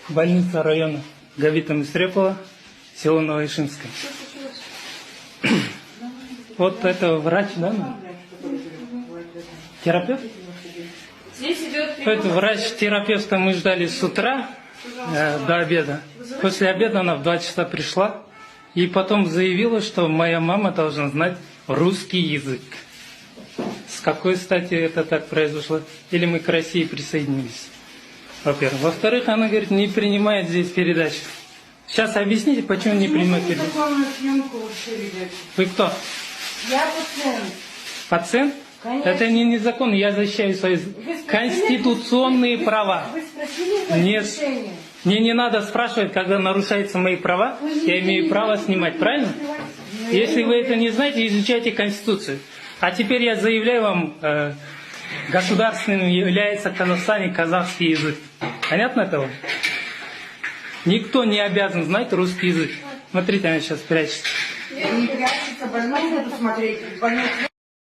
Больница района Гавита Мистрепова, село Новоишинское. Вот это врач, да? Терапевт? Это врач-терапевта мы ждали с утра до обеда. После обеда она в 2 часа пришла и потом заявила, что моя мама должна знать русский язык. С какой стати это так произошло? Или мы к России присоединились? Во-первых. Во-вторых, она говорит, не принимает здесь передачи. Сейчас объясните, почему не принимает передачи. Вы кто? Я пациент. Пациент? Конечно. Это не незаконно, я защищаю свои конституционные права. Вы спросили Нет. разрешение? Мне не надо спрашивать, когда нарушаются мои права, я имею право снимать, правильно? Если вы это не знаете, изучайте Конституцию. А теперь я заявляю вам, государственным является в Казахстане казахский язык. Понятно этого? Никто не обязан знать русский язык. Смотрите, она сейчас прячется. Не прячется, больной буду смотреть. Больной